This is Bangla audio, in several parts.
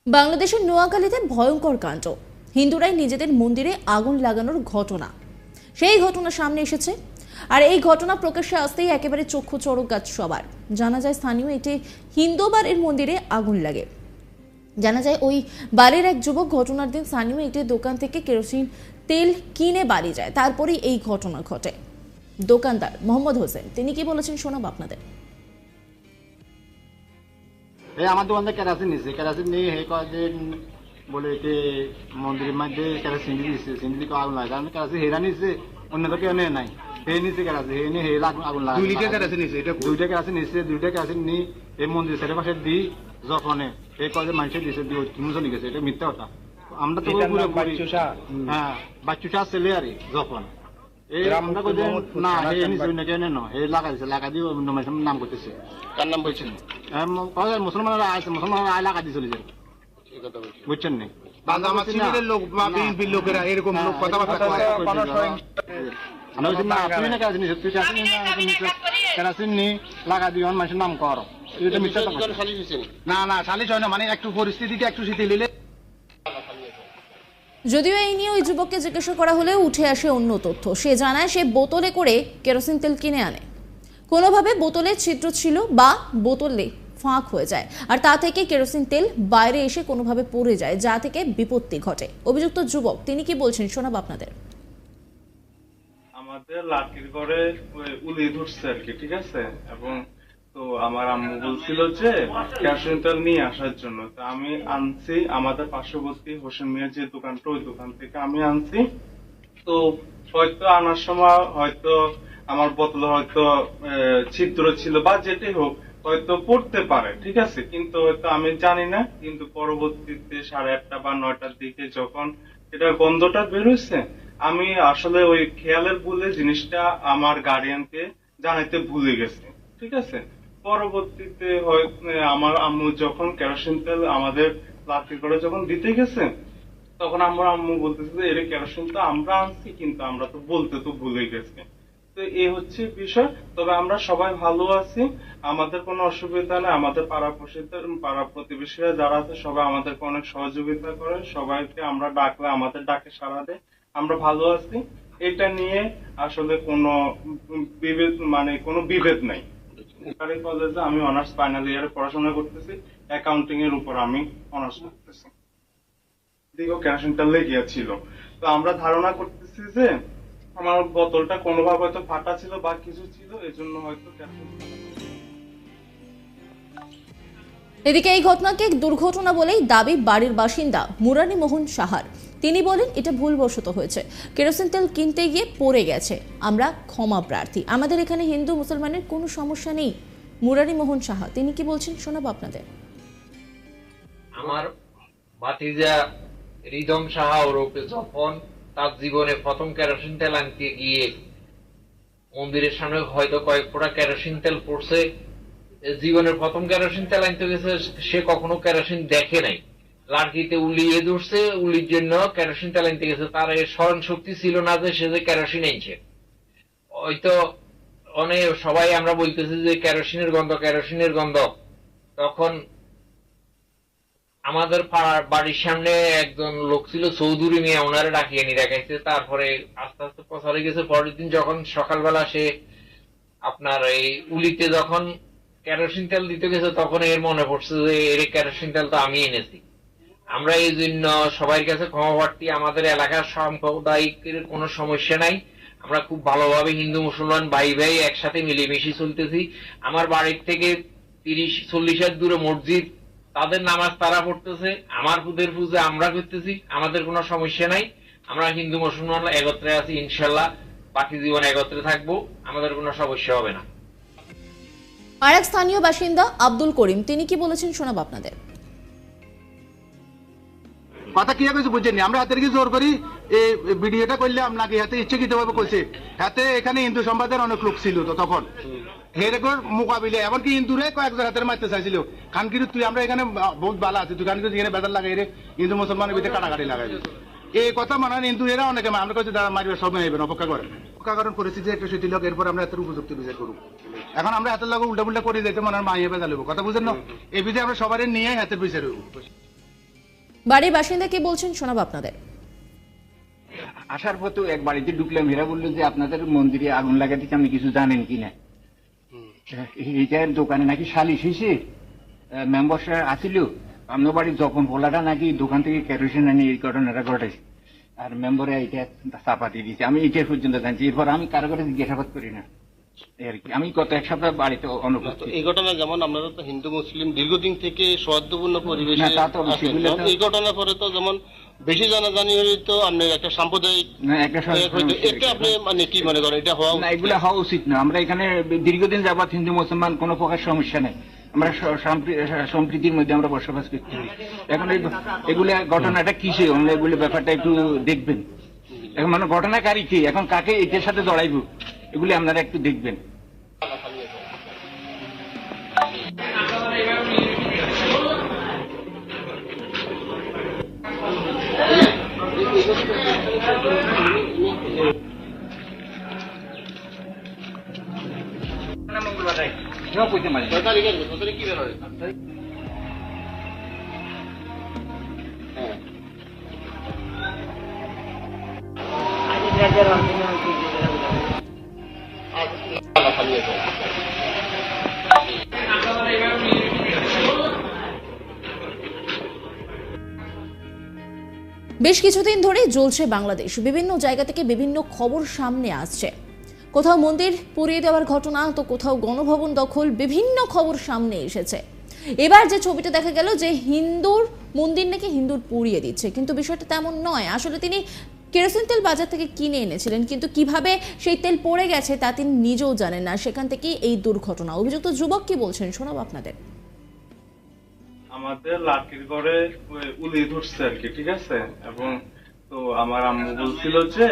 বাংলাদেশের নোয়াখালীতে ভয়ঙ্কর কাণ্ড, হিন্দুরাই নিজেদের মন্দিরে আগুন লাগানোর ঘটনা। সেই ঘটনা সামনে এসেছে, আর এই ঘটনা প্রকাশ্যে আসতেই একেবারে চক্ষু চড়ক গাছ সবার। জানা যায় স্থানীয় একটি হিন্দু বাড়ির মন্দিরে আগুন লাগে। জানা যায় ওই বাড়ির এক যুবক ঘটনার দিন স্থানীয় একটি দোকান থেকে কেরোসিন তেল কিনে বাড়ি যায়, তারপরেই এই ঘটনা ঘটে। দোকানদার মোহাম্মদ হোসেন তিনি কি বলেছেন শোনাব আপনাদের। আমার দোকান থেকে কেরাসিন নিচ্ছে, কেরাসিন নিয়ে হে কয় যে বলে যে মন্দিরের মধ্যে কেরাসিন দিচ্ছে, সিন্দি আগুন লাগে। কারণ কেরাসিন হেরা নিচ্ছে, অন্য তো কেউ নেয় নাই। হে নিচ্ছে কেরাসিন, হে নিয়ে হেরা আগুন লাগে। 2 লিটার কেরাসিন নিচ্ছে, এটা দুইটা কেরাসিন নিচ্ছে, দুইটা কেরাসিন নিয়ে এই মন্দির চারি পাশে দিই যখন হে কয় যে মানুষের দিচ্ছে তুমি চলে গেছে, এটা মিথ্যা কথা। আমরা তো হ্যাঁ বাচ্চুসা ছেলে আর যখন আমরা কই না হে নিচ্ছে অন্য কেউ নেয় না, হে লাগাইছে, লাগা দিয়ে অন্য মানুষের নাম করতেছে। কার নাম বলছেন? মুসলমানরা আছে, মুসলমানরা আয় লাগা দিয়ে চলে যায়, বুঝছেন না? আমার সিভিলের লোক বা বিএনপির লোকেরা এরকম লোক কথাবার্তা কয়। আমি বলছি না তুই না কেরাসিন নিচ্ছে, তুই কেরাসিন নি লাগা দিয়ে মানুষের নাম কর, এটা মিথ্যা কথা। না না সালিশ হয় না, মানে একটু পরিস্থিতিটা একটু শিথিল হলে। যদিও এই নিয়ে ওই যুবককে জিজ্ঞাসা করা হলেও উঠে আসে অন্য তথ্য। সে জানায় সে বোতলে করে কেরোসিন তেল কিনে আনে, কোনোভাবে বোতলে ছিদ্র ছিল বা বোতলে ফাঁক হয়ে যায়, আর তা থেকে কেরোসিন তেল বাইরে এসে কোনোভাবে পড়ে যায়, যা থেকে বিপত্তি ঘটে। অভিযুক্ত যুবক তিনি কি বলছেন শোনাব আপনাদের। আমাদের লাঠির ঘরে উলি ধরছে আর কি, ঠিক আছে। এবং তো আমার আম্মু বলছিল যে কেরোসিন তেল নিয়ে আসার জন্য, তো আমি আনছি আমাদের পার্শ্ববর্তী হোসেন মিয়ার যে দোকানটা, ওই দোকান থেকে আমি আনছি। তো হয়তো আনার সময় হয়তো আমার বোতলে হয়তো ছিদ্র ছিল বা যেটাই হোক, হয়তো পড়তে পারে, ঠিক আছে। কিন্তু হয়তো আমি জানি না, কিন্তু পরবর্তীতে 8:30 বা 9টার দিকে যখন এটা গন্ধটা বেরোচ্ছে, আমি আসলে ওই খেয়ালের ভুলে জিনিসটা আমার গার্ডিয়ানকে জানাইতে ভুলে গেছি, ঠিক আছে। পরবর্তীতে হয়তো আমার আম্মু যখন কেরোসিন তেল আমাদের লাঠির করে যখন দিতে গেছে, তখন আমার আম্মু বলতেছে যে এর কেরোসিন তো আমরা আনছি, কিন্তু আমরা তো বলতে তো ভুলে গেছি। তো এই হচ্ছে বিষয়। তবে আমরা সবাই ভালো আছি, আমাদের কোনো অসুবিধা নেই। আমাদের পাড়া প্রতিবেশীরা যারা আছে সবাই আমাদেরকে অনেক সহযোগিতা করে, সবাইকে আমরা ডাকলে আমাদের ডাকে সাড়া দেয়। আমরা ভালো আছি, এটা নিয়ে আসলে কোনো কোনো বিভেদ নাই। সরকারি কলেজে আমি অনার্স ফাইনাল ইয়ারে পড়াশোনা করতেছি, অ্যাকাউন্টিং এর উপর আমি অনার্স করতেছি। দিকেও কেরোসিনটা লেগেছিল, তো আমরা ধারণা করতেছি যে আমার বোতলটা কোনোভাবে হয়তো ফাটা ছিল বা কিছু ছিল, এজন্য হয়তো এদিকে এই ঘটনাকে দুর্ঘটনা বলেই দাবি বাড়ির বাসিন্দা মুরারি মোহন সাহার। তিনি বলেন এটা ভুলবশত হয়েছে, কেরোসিন তেল কিনতে গিয়ে পড়ে গেছে, আমরা ক্ষমা প্রার্থী, আমাদের এখানে হিন্দু মুসলমানের কোনো সমস্যা নেই। মুরারি মোহন সাহা তিনি কি বলছেন শোনাবো আপনাদের। আমার ভাতিজা রিদম সাহা ওরফে যখন তার জীবনে প্রথম কেরোসিন তেল আনতে গিয়ে মন্দিরের সামনে হয়তো কয়েক ফোঁটা কেরোসিন তেল পড়ছে, জীবনের প্রথম কেরোসিন তেল আনতে গেছে, সে কখনো কেরোসিন দেখে নাই। লাঠিতে উলিয়ে ধরছে, উলির জন্য কেরোসিন তেল আনতে গেছে, তার স্মরণ শক্তি ছিল না যে সে যে কেরোসিন আনছে। হয়তো অনেক সবাই আমরা বলতেছি যে কেরোসিনের গন্ধ, কেরোসিনের গন্ধ। তখন আমাদের পাড়ার বাড়ির সামনে একজন লোক ছিল চৌধুরী মিয়া, ওনারে ডাকিয়ে নিয়ে রাখাইছে। তারপরে আস্তে আস্তে প্রচারে গেছে। পরের দিন যখন সকালবেলা সে আপনার এই উলিতে যখন কেরোসিন তেল দিতে গেছে, তখন এর মনে পড়ছে যে এর কেরোসিন তেল তো আমি এনেছি। আমরা এই জন্য সবার কাছে ক্ষমা প্রার্থী। আমাদের এলাকার সাম্প্রদায়িকের কোনো সমস্যা নাই, আমরা খুব ভালোভাবে হিন্দু মুসলমান ভাই ভাই একসাথে মিলেমিশে চলতেছি। আমার বাড়ির থেকে 30-40 হাত দূরে মসজিদ, তাদের নামাজ তারা পড়তেছে, আমার পুদের পূজা আমরা করতেছি, আমাদের কোনো সমস্যা নাই। আমরা হিন্দু মুসলমান একত্রে আছি, ইনশাল্লাহ বাকি জীবন একত্রে থাকবো, আমাদের কোনো সমস্যা হবে না। আর এক স্থানীয় বাসিন্দা আব্দুল করিম তিনি কি বলেছেন শোনাবো আপনাদের। কথা কি কিছু বুঝছেন, আমরা হাতের কি জোর করি এই ভিডিওটা করলে আপনাকে হাতে ইচ্ছাকৃত ভাবে করছে। হাতে এখানে হিন্দু সম্প্রদায়ের অনেক লোক ছিল, তো তখন হেরেকর মোকাবিলে এমনকি হিন্দুরে কয়েকজন হাতের মারতে চাইছিল। খান কিন্তু তুই আমরা এখানে বহুত ভালো আছি, তুই খান কিন্তু এখানে বেদার লাগাই রে হিন্দু মুসলমানের ভিতরে কাটাকাটি লাগাইবে, এই কথা মানে হিন্দু এরা অনেকে আমরা কাছে যারা মারবে সব নেবেন, অপেক্ষা করেন। অপেক্ষা করেন পরিস্থিতি একটা শিথিল হোক, এরপর আমরা এত উপযুক্ত বিচার করব। এখন আমরা হাতের লাগে উল্টা পুল্টা করে যেতে মনে হয় মাইয়ে বেজা লেবো, কথা বুঝেন না? এই বিষয়ে আমরা সবারই নিয়ে হাতের বিচার হইব। বাড়ির বাসিন্দা কে বলছেন শোনাবো আপনাদের। আসার পর তো এক বাড়িতে ঢুকলাম, এরা বললো যে আপনাদের মন্দিরে আগুন লাগাতে আপনি কিছু জানেন কিনা। এইটার দোকানে নাকি সালিশ হয়েছে, মেম্বার আসিল, আপনার বাড়ির যখন পোলাটা নাকি দোকান থেকে কেরোসিন আনি এই ঘটনাটা ঘটাইছে, আর মেম্বারে এইটা চাপা দিয়ে দিয়েছে। আমি এইটা পর্যন্ত জানছি, এরপর আমি কারো কাছে জিজ্ঞাসাবাদ করি না আর কি। আমি গত এক সপ্তাহ বাড়িতে অনুপস্থিত। এই ঘটনা যেমন আপনারা তো হিন্দু মুসলিম দীর্ঘদিন থেকে সৌহার্দ্যপূর্ণ পরিবেশে না, তা তো আছেন। সেগুলো তো- এই ঘটনার পরে তো যেমন বেশি জানাজানি হলে তো আপনি একটা সাম্প্রদায়িক না, একটা এটা আপনি মানে কি মনে করেন এটা হওয়া না, এগুলো হওয়া উচিত না। আমরা এখানে দীর্ঘদিন যাবৎ হিন্দু মুসলমান কোনো প্রকার সমস্যা নেই, আমরা সম্প্রীতির মধ্যে আমরা বসবাস করতে পারি। এখন এগুলো ঘটনাটা কিসে, আমরা এগুলো ব্যাপারটা একটু দেখবেন। এখন মানে ঘটনাকারী কে, এখন কাকে এটার সাথে জড়াইব, এগুলি আপনারা একটু দেখবেন। কি বের হয় বেশ কিছুদিন ধরে জ্বলছে বাংলাদেশ, বিভিন্ন জায়গা থেকে বিভিন্ন খবর সামনে আসছে। কোথাও মন্দির পুড়িয়ে দেওয়ার ঘটনা, তো কোথাও গণভবন দখল, বিভিন্ন খবর সামনে এসেছে। এবার যে ছবিটা দেখা গেল যে হিন্দুর মন্দির নাকি হিন্দুর পুড়িয়ে দিচ্ছে, কিন্তু বিষয়টা তেমন নয়। আসলে তিনি কেরোসিন তেল বাজার থেকে কিনে এনেছিলেন, কিন্তু কিভাবে সেই তেল পড়ে গেছে তা তিনি নিজেও জানেন না। সেখান থেকেই এই দুর্ঘটনা। অভিযুক্ত যুবক কি বলছেন শোনাবো আপনাদের। আমাদের লাঠির ঘরে উলি ধরছে আর কি, ঠিক আছে। এবং তো আমার আম্মু বলছিল যে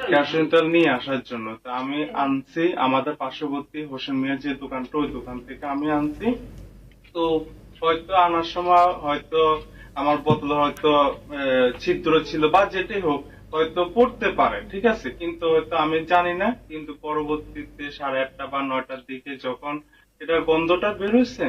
কেরোসিন তেল নিয়ে আসার জন্য, তো আমি আনছি। আমাদের পার্শ্ববর্তী হোসেন মিয়ার যে দোকানটা, ওই দোকান থেকে আমি আনছি। তো হয়তো আনার সময় হয়তো আমার বোতলে হয়তো ছিদ্র ছিল বা যেটাই হোক, হয়তো পড়তে পারে, ঠিক আছে। কিন্তু হয়তো আমি জানি না। কিন্তু পরবর্তীতে 8:30 বা 9টার দিকে যখন এটা গন্ধটা বের হয়েছে,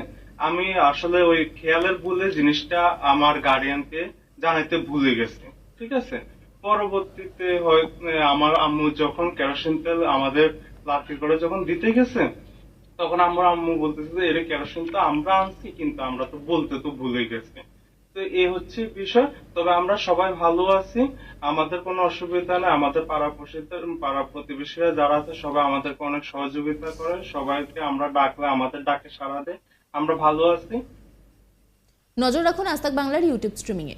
আমি আসলে ওই খেয়ালের ভুলে জিনিসটা আমার গার্ডিয়ানকে জানাইতে ভুলে গেছি, ঠিক আছে। পরবর্তীতে হয়তো আমার আম্মু যখন কেরোসিন তেল আমাদের লাঠির ঘরে যখন দিতে গেছে, তখন আমার আম্মু বলতেছে যে এর কেরোসিন তো আমরা আনছি, কিন্তু আমরা তো বলতে তো ভুলে গেছি। তো এই হচ্ছে বিষয়। তবে আমরা সবাই ভালো আছি, আমাদের কোনো অসুবিধা নেই। আমাদের পাড়া প্রতিবেশীরা যারা আছে সবাই আমাদেরকে অনেক সহযোগিতা করে, সবাইকে আমরা ডাকলে আমাদের ডাকে সাড়া দেয়। আমরা ভালো আছি। নজর রাখুন আজ তাক বাংলার ইউটিউব স্ট্রিমিংয়ে।